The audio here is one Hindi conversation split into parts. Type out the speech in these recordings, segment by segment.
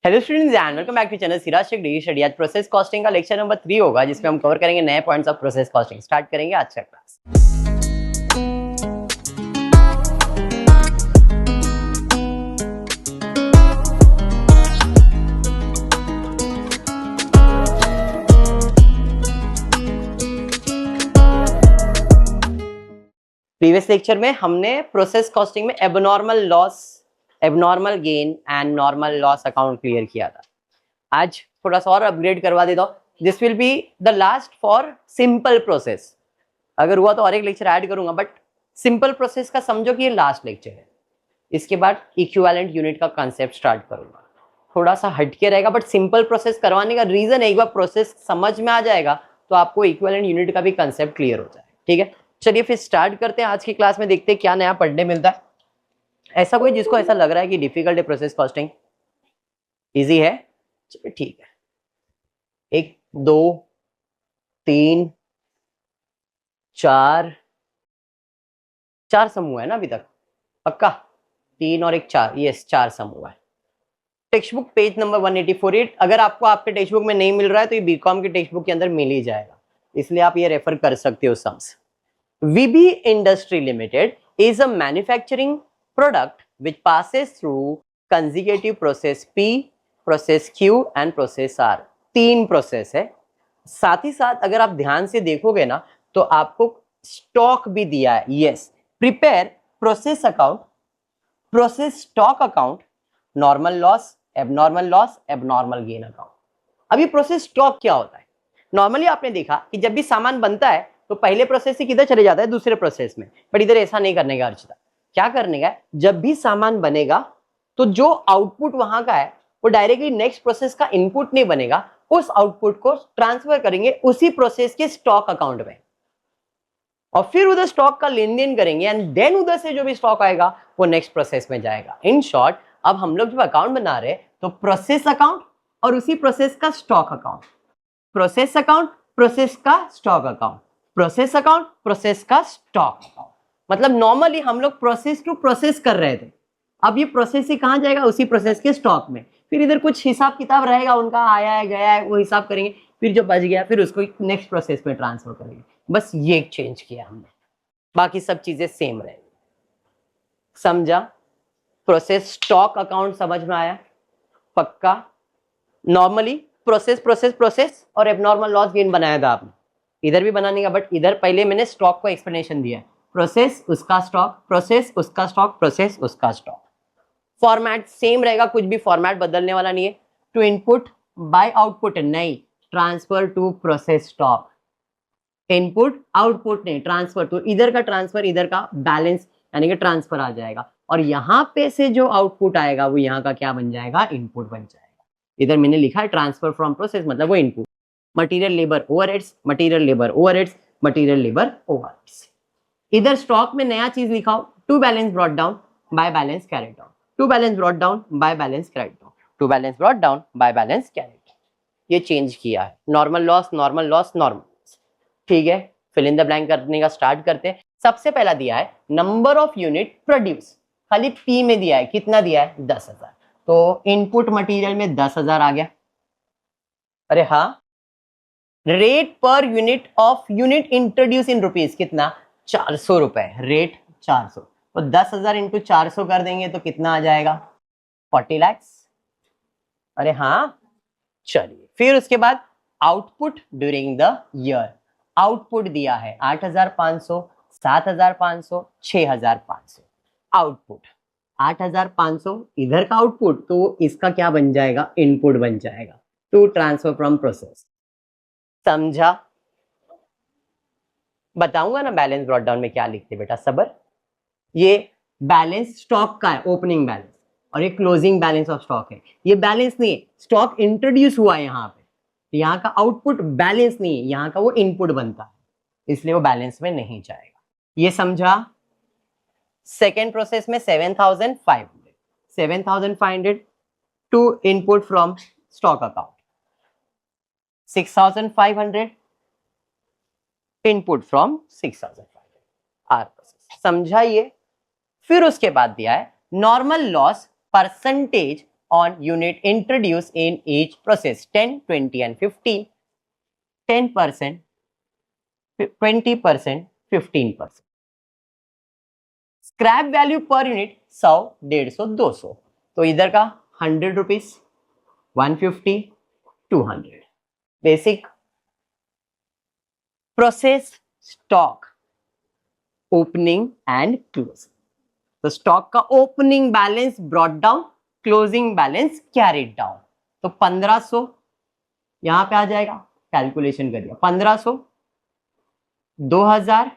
Hello students and welcome back to channel Siraj Shaikh degree study. आज प्रोसेस कॉस्टिंग का लेक्चर नंबर 3 होगा, जिसमें हम कवर करेंगे नए points of process costing. Start करेंगे आज का क्लास। प्रीवियस लेक्चर में हमने प्रोसेस कॉस्टिंग में abnormal loss, abnormal gain and normal loss account clear किया था। आज थोड़ा सा और अपग्रेड करवा देता हूँ। This will be the last for simple process. अगर हुआ तो और एक लेक्चर ऐड करूंगा, बट सिंपल प्रोसेस का समझो कि ये लास्ट लेक्चर है। इसके बाद इक्विवेलेंट यूनिट का कॉन्सेप्ट स्टार्ट करूंगा। थोड़ा सा हटके रहेगा, बट सिंपल प्रोसेस करवाने का रीजन है, एक बार प्रोसेस समझ में आ जाएगा तो आपको इक्विवेलेंट यूनिट का भी कंसेप्ट क्लियर हो जाएगा। ठीक है, चलिए फिर स्टार्ट करते हैं आज की क्लास में। देखते हैं क्या नया पढ़ने मिलता है। ऐसा कोई जिसको ऐसा लग रहा है कि डिफिकल्ट है प्रोसेस कॉस्टिंग? इजी है? चलिए ठीक है। 1 2 3 4 समूह है ना अभी तक? पक्का 3 और 1 4, यस 4 समूह है। Text book page number 184। अगर आपको आपके टेक्स्ट बुक में नहीं मिल रहा है तो ये बीकॉम के टेक्स्ट बुक के अंदर मिल ही जाएगा, इसलिए आप ये रेफर कर सकते हो। Sums VB Industry Limited is a manufacturing product which passes through consecutive process P, process Q and process R। 3 process है। साथ ही साथ अगर आप ध्यान से देखोगे ना तो आपको स्टॉक भी दिया है। Yes, prepare process account, process stock account, normal loss, abnormal gain account. अभी प्रोसेस स्टॉक क्या होता है? नॉर्मली आपने देखा कि जब भी सामान बनता है तो पहले प्रोसेस से किधर चले जाता है? दूसरे प्रोसेस में। बट इधर ऐसा नहीं करने का अर्चिता। क्या करने का है? जब भी सामान बनेगा तो जो आउटपुट वहां का है वो डायरेक्टली नेक्स्ट प्रोसेस का इनपुट नहीं बनेगा, उस आउटपुट को ट्रांसफर करेंगे उसी प्रोसेस के स्टॉक अकाउंट में, और फिर उधर स्टॉक का लेन देन करेंगे एंड देन उधर से जो भी स्टॉक आएगा वो नेक्स्ट प्रोसेस में जाएगा। इन शॉर्ट, अब हम लोग जब अकाउंट बना रहे हैं तो प्रोसेस अकाउंट और उसी प्रोसेस का stock account, process account, process का stock account, process account, process का स्टॉक अकाउंट। मतलब नॉर्मली हम लोग प्रोसेस टू प्रोसेस कर रहे थे, अब ये प्रोसेस से कहां जाएगा? उसी प्रोसेस के स्टॉक में। फिर इधर कुछ हिसाब किताब रहेगा उनका, आया है गया है वो हिसाब करेंगे, फिर जो बच गया फिर उसको नेक्स्ट प्रोसेस में ट्रांसफर करेंगे। बस ये चेंज किया हमने, बाकी सब चीजें सेम रहेगी। समझा? प्रोसेस स्टॉक अकाउंट समझ में आया? पक्का? नॉर्मली प्रोसेस प्रोसेस प्रोसेस और एबनॉर्मल लॉस गेन बनाया था आपने, इधर भी बनाने का, बट इधर पहले मैंने स्टॉक को एक्सप्लेनेशन दिया। प्रोसेस उसका स्टॉक, प्रोसेस उसका स्टॉक, प्रोसेस उसका स्टॉक। फॉर्मेट सेम रहेगा, कुछ भी फॉर्मेट बदलने वाला नहीं है। टू इनपुट बाय आउटपुट नहीं, transfer to process stock. Input output नहीं, ट्रांसफर टू, इधर का ट्रांसफर इधर का बैलेंस यानी कि ट्रांसफर आ जाएगा, और यहां पे से जो आउटपुट आएगा वो यहाँ का क्या बन जाएगा? इनपुट बन जाएगा। इधर मैंने लिखा है ट्रांसफर फ्रॉम प्रोसेस, मतलब वो input. Material labour overheads, material labour overheads, material labour overheads. इधर स्टॉक में नया चीज लिखा हो, to balance brought down by balance carried down, to balance brought down by balance carried down, to balance brought down by balance carried down. ये चेंज किया है। Normal loss, normal loss, normal. ठीक है, फिल इन द ब्लैंक करने का स्टार्ट करते हैं। सबसे पहला दिया है नंबर ऑफ यूनिट प्रोड्यूस, खाली पी में दिया है। कितना दिया है? 10,000। तो इनपुट मटेरियल में 10,000 आ गया। अरे हाँ, rate per unit of unit introduce in rupees कितना? 400 रुपए। रेट 400, तो 10,000 इंटू 400 कर देंगे तो कितना आ जाएगा? 40 लाख। अरे हाँ, चलिए फिर उसके बाद output during the year. Output दिया है 8,500, 7,500, 6,500। आउटपुट 8,500 इधर का आउटपुट, तो इसका क्या बन जाएगा? इनपुट बन जाएगा टू ट्रांसफर फ्रॉम प्रोसेस। समझा? बताऊंगा ना बैलेंस ब्रॉट डाउन में क्या लिखते बेटा, सबर। ये बैलेंस स्टॉक का है, ओपनिंग बैलेंस, और ये क्लोजिंग बैलेंस ऑफ स्टॉक है। ये बैलेंस नहीं है, स्टॉक इंट्रोड्यूस हुआ है यहाँ पे, यहाँ का आउटपुट बैलेंस नहीं है, यहाँ का वो इनपुट बनता है, इसलिए वो बैलेंस में नहीं जाएगा। ये समझा? सेकेंड प्रोसेस में 7,500 to input from stock account, 6,500 input from 6,500। R process. समझा ये? फिर उसके बाद दिया है normal loss percentage on unit introduced in each process 10, 20 and 15, 10%, 20%, 15%. Scrap value per unit 100, 150, 200. तो इधर का 100 rupees, 150, 200. Basic. Process stock opening and closing. तो स्टॉक का opening balance brought down, closing balance carried down. तो 1500 यहां पे आ जाएगा, कैलकुलेशन करिए. 1500, 2000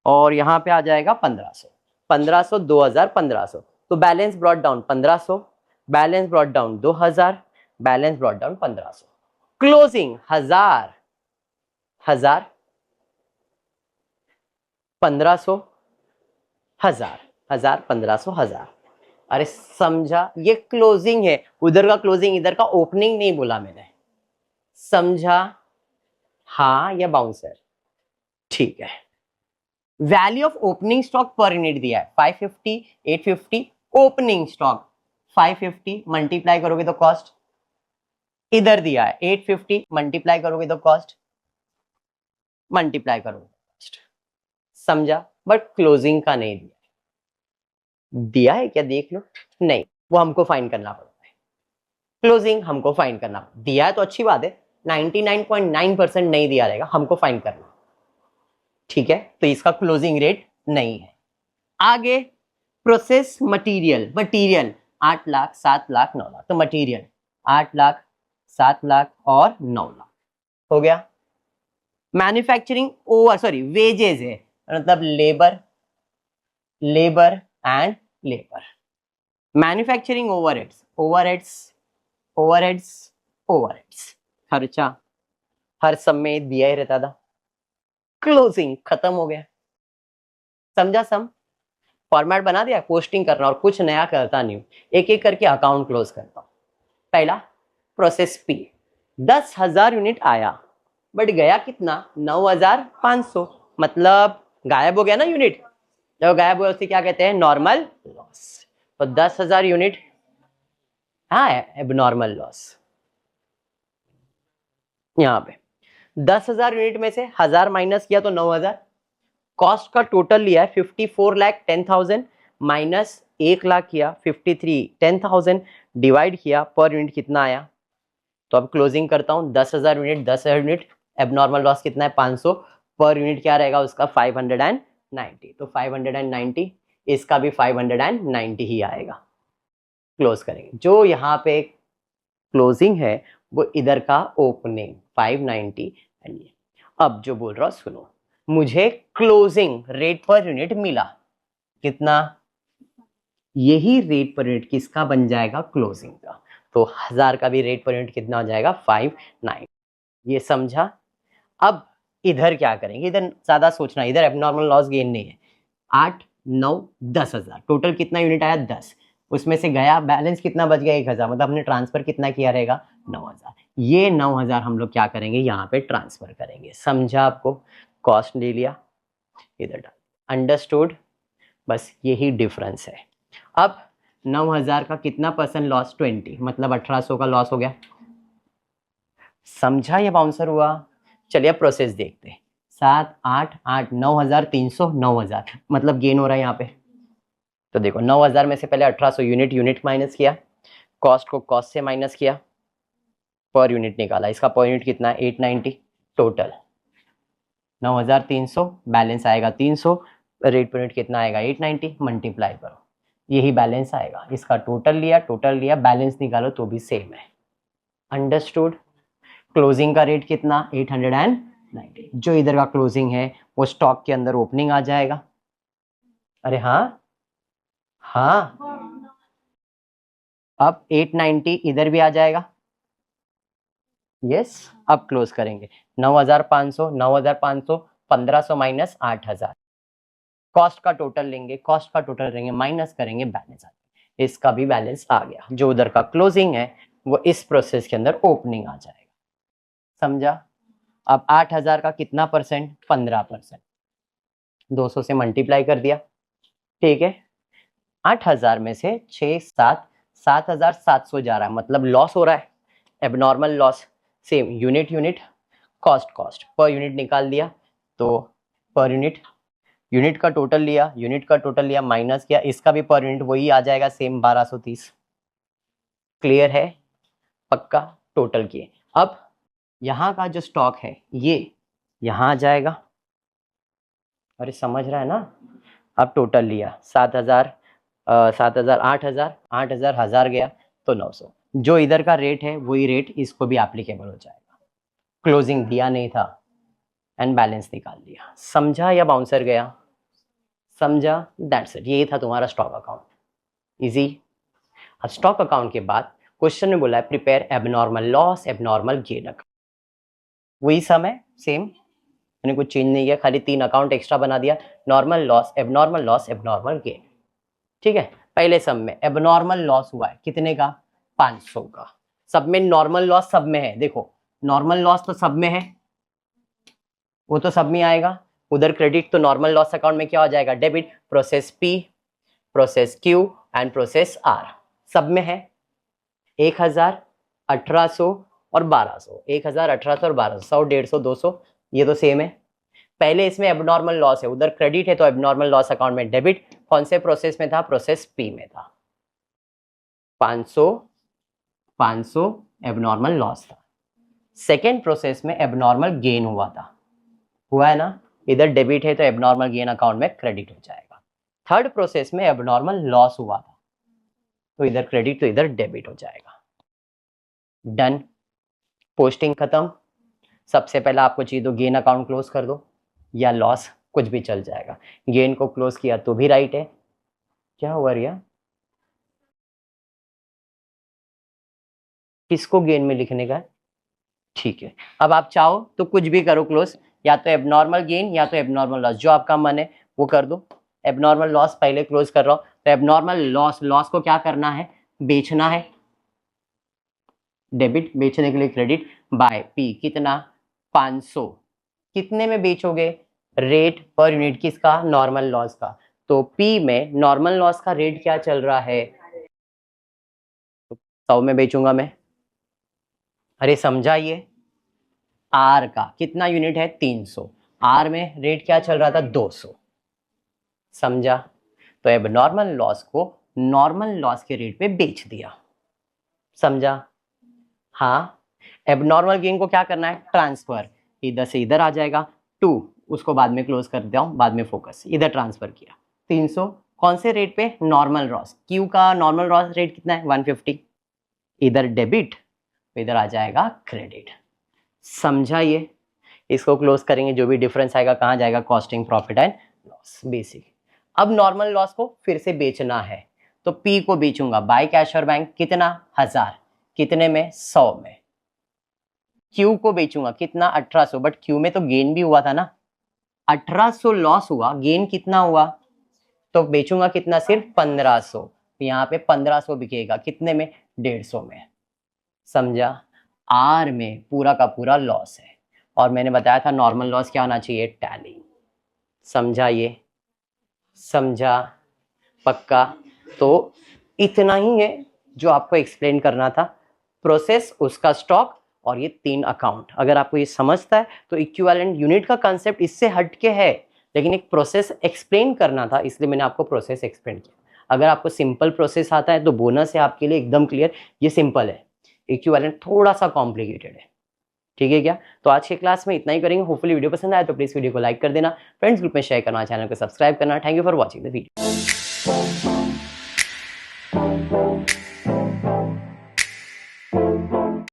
और यहां पे आ जाएगा 1500. 1500, 2000, 1500. तो balance brought down 1500, balance brought down 2000, balance brought down 1500. Closing 1000, 1000, 1500, 1000, 1000, 1500, 1000. अरे समझा, ये क्लोजिंग है, उधर का क्लोजिंग, इधर का ओपनिंग नहीं बोला मैंने. समझा? हाँ या बाउंसर? ठीक है. Value of opening stock per unit दिया है 550, 850. ओपनिंग स्टॉक 550 मल्टीप्लाई करोगे तो कॉस्ट, इधर दिया है 850 मल्टीप्लाई करोगे तो कॉस्ट, मल्टीप्लाई करोगे कॉस्ट. समझा? बट क्लोजिंग का नहीं दिया. दिया है क्या देख लो. नहीं, वो हमको फाइंड करना पड़ता है. क्लोजिंग हमको फाइंड करना. दिया है तो अच्छी बात है, 99.9% नहीं दिया रहेगा, हमको फाइंड करना. ठीक है, तो इसका क्लोजिंग रेट नहीं है. आगे process material. Material 8 lakh, 7 lakh, 9 lakh. तो मटेरियल 8 लाख, 7 लाख और 9 लाख हो गया. मैन्युफैक्चरिंग ओवर, सॉरी वेजेस है, मतलब labour, labour and labour. Manufacturing overheads, overheads, overheads, overheads. खर्चा हर सब में दिया ही रहता था. क्लोजिंग खत्म हो गया. समझा? सम फॉर्मेट बना दिया, पोस्टिंग करना और कुछ नया करता नहीं हूं, एक एक करके अकाउंट क्लोज करता हूं. पहला प्रोसेस पी, 10,000 यूनिट आया बट गया कितना, 9,500. मतलब गायब हो गया ना यूनिट. जब गायब हुआ उसे क्या कहते हैं, नॉर्मल लॉस. तो 10,000 यूनिट हाँ एबनॉर्मल लॉस. यहाँ पे 10,000 यूनिट में से 1000 माइनस किया तो 9,000. कॉस्ट का टोटल लिया है 54 लाख 10,000 माइनस 1 लाख किया 53 10,000 डिवाइड किया पर यूनिट कितना आया. तो अब क्लोजिंग करता हूँ. 10,000 यूनिट, 10,000 यूनिट, एबनॉर्मल लॉस कितना है 500. पर यूनिट क्या रहेगा उसका 590. तो 590, इसका भी 590 ही आएगा. क्लोज करेंगे. जो यहाँ पे क्लोजिंग है वो इधर का ओपनिंग 590. एंड अब जो बोल रहा हूं सुनो, मुझे क्लोजिंग रेट पर यूनिट मिला कितना, यही रेट पर यूनिट किसका बन जाएगा, क्लोजिंग का. तो 1000 का भी रेट पर यूनिट कितना हो जाएगा, 590. ये समझा? अब इधर क्या करेंगे, इधर ज्यादा सोचना, इधर एबनॉर्मल लॉस गेन नहीं है. 8, 9, 10,000 टोटल कितना यूनिट आया, 10. उसमें से गया बैलेंस कितना बच गया, 1,000. मतलब हमने ट्रांसफर कितना किया रहेगा, 9,000. ये 9,000 हम लोग क्या करेंगे, यहाँ पे ट्रांसफर करेंगे. समझा? आपको कॉस्ट ले लिया, इधर डाल. अंडरस्टूड? बस यही डिफरेंस है. अब 9,000 का कितना परसेंट लॉस, 20. मतलब 1800 का लॉस हो गया. समझा? ये बाउंसर हुआ. चलिए प्रोसेस देखते हैं. 7, 8, 8, 9,300, 9,000 मतलब गेन हो रहा है यहाँ पे. तो देखो 9,000 में से पहले 1800 यूनिट माइनस किया, कॉस्ट को कॉस्ट से माइनस किया, पर यूनिट निकाला. इसका पर यूनिट कितना है, 890. टोटल 9,300, बैलेंस आएगा 300, रेट पर यूनिट कितना आएगा, 890. मल्टीप्लाई करो, यही बैलेंस आएगा. इसका टोटल लिया, बैलेंस निकालो तो भी सेम है. अंडरस्टूड? क्लोजिंग का रेट कितना, 890. जो इधर का क्लोजिंग है वो स्टॉक के अंदर ओपनिंग आ जाएगा. अरे हाँ हाँ, अब 890 इधर भी आ जाएगा. यस. अब क्लोज करेंगे. 9,500, 9,500, 1,500 माइनस 8,000. कॉस्ट का टोटल लेंगे, माइनस करेंगे, बैलेंस आ जाएगा. इसका भी बैलेंस आ गया. जो उधर का क्लोजिंग है वो इस प्रोसेस के अंदर ओपनिंग आ जाएगा. समझा? अब 8,000 का कितना परसेंट, 15%. 200 से मल्टीप्लाई कर दिया. ठीक है. 8,000 में से 6, 7, 7,700 जा रहा है, मतलब लॉस हो रहा है, abnormal loss. Same unit cost per unit निकाल दिया, तो पर यूनिट का टोटल लिया माइनस किया, इसका भी पर यूनिट वही आ जाएगा सेम 1230। क्लियर है? पक्का? टोटल किए। अब यहाँ का जो स्टॉक है ये यहाँ आ जाएगा। अरे समझ रहा है ना? अब टोटल लिया 7,000 8,000 हजार गया तो 900। जो इधर का रेट है वही रेट इसको भी एप्लीकेबल हो जाएगा। क्लोजिंग दिया नहीं था एंड बैलेंस निकाल लिया। समझा या बाउंसर गया? समझा? That's it. ये था तुम्हारा स्टॉक अकाउंट। इजी। अब स्टॉक अकाउंट के बाद क्वेश्चन में बोला है prepare abnormal loss abnormal gain account. वही सम है, सेम, मैंने कुछ चेंज नहीं किया, खाली 3 अकाउंट एक्स्ट्रा बना दिया, नॉर्मल लॉस एबनॉर्मल गेन। ठीक है, पहले सम में एबनॉर्मल लॉस हुआ है कितने का? 500 का। सब में नॉर्मल लॉस सब में है, देखो नॉर्मल लॉस तो सब में है, वो तो सब में आएगा। उधर क्रेडिट तो नॉर्मल लॉस अकाउंट में क्या हो जाएगा? Debit. Process P, process Q and process R सब में है। 1000, 1800 और 1200, 1000, 1800 और 1200, 100, 150, 200 ये तो सेम है। पहले इसमें एबनॉर्मल लॉस है, उधर क्रेडिट है तो एबनॉर्मल लॉस अकाउंट में डेबिट। कौन से प्रोसेस में था? प्रोसेस पी में था। 500 एबनॉर्मल लॉस था। सेकेंड प्रोसेस में एबनॉर्मल गेन हुआ है ना, इधर डेबिट है तो एबनॉर्मल गेन अकाउंट में क्रेडिट हो जाएगा। थर्ड प्रोसेस में एबनॉर्मल लॉस हुआ था तो इधर क्रेडिट तो इधर डेबिट हो जाएगा। डन। पोस्टिंग खत्म। सबसे पहले आपको चाहिए तो गेन अकाउंट क्लोज कर दो या लॉस, कुछ भी चल जाएगा। गेन को क्लोज किया तो भी राइट है। क्या हुआ रिया? किसको गेन में लिखने का है? ठीक है, अब आप चाहो तो कुछ भी करो क्लोज, या तो एबनॉर्मल गेन या तो एबनॉर्मल लॉस, जो आपका मन है वो कर दो। एबनॉर्मल लॉस पहले क्लोज कर रहा हूं, तो एबनॉर्मल लॉस को क्या करना है? बेचना है। डेबिट, बेचने के लिए क्रेडिट बाय पी, कितना? 500। कितने में बेचोगे? रेट पर यूनिट किसका? नॉर्मल लॉस का। तो पी में नॉर्मल लॉस का रेट क्या चल रहा है? 100 में बेचूंगा मैं। अरे समझा? ये आर का कितना यूनिट है? 300। आर में रेट क्या चल रहा था? 200। समझा? तो एबनॉर्मल लॉस को नॉर्मल लॉस के रेट पे बेच दिया। समझा? हाँ। एबनॉर्मल गेन को क्या करना है? ट्रांसफर, इधर से इधर आ जाएगा 2, उसको बाद में क्लोज कर देता हूं, बाद में फोकस, इधर ट्रांसफर किया 300। कौन से रेट पे? Normal loss. क्यू का नॉर्मल लॉस रेट कितना है? 150। इधर डेबिट, इधर आ जाएगा क्रेडिट। समझा? ये इसको क्लोज करेंगे, जो भी डिफरेंस आएगा कहाँ जाएगा? Costing profit and loss, basic. अब नॉर्मल लॉस को फिर से बेचना है, तो पी को बेचूंगा बाय कैश और बैंक, कितना? 1000। कितने में? 100 में। क्यू को बेचूंगा कितना? 1800, बट क्यू में तो गेन भी हुआ था ना, 1800 लॉस हुआ, गेन कितना हुआ? तो बेचूंगा कितना? सिर्फ 1500। यहाँ पे 1500 बिकेगा, कितने में? 150 में। समझा? आर में पूरा का पूरा लॉस है, और मैंने बताया था नॉर्मल लॉस क्या होना चाहिए? टैली। समझा? ये समझा? पक्का? तो इतना ही है जो आपको एक्सप्लेन करना था। प्रोसेस, उसका स्टॉक, और ये 3 अकाउंट। अगर आपको ये समझता है तो इक्विवेलेंट यूनिट का कंसेप्ट इससे हटके है, लेकिन एक प्रोसेस एक्सप्लेन करना था, इसलिए मैंने आपको प्रोसेस एक्सप्लेन किया। अगर आपको सिंपल प्रोसेस आता है तो बोनस है आपके लिए एकदम क्लियर, ये सिंपल है। इक्विवेलेंट थोड़ा सा कॉम्प्लिकेटेड है। ठीक है क्या? तो आज के क्लास में इतना ही करेंगे। होपफुली वीडियो पसंद आया तो प्लीज वीडियो को लाइक कर देना, फ्रेंड्स ग्रुप में शेयर करना, चैनल को सब्सक्राइब करना। Thank you for watching the video.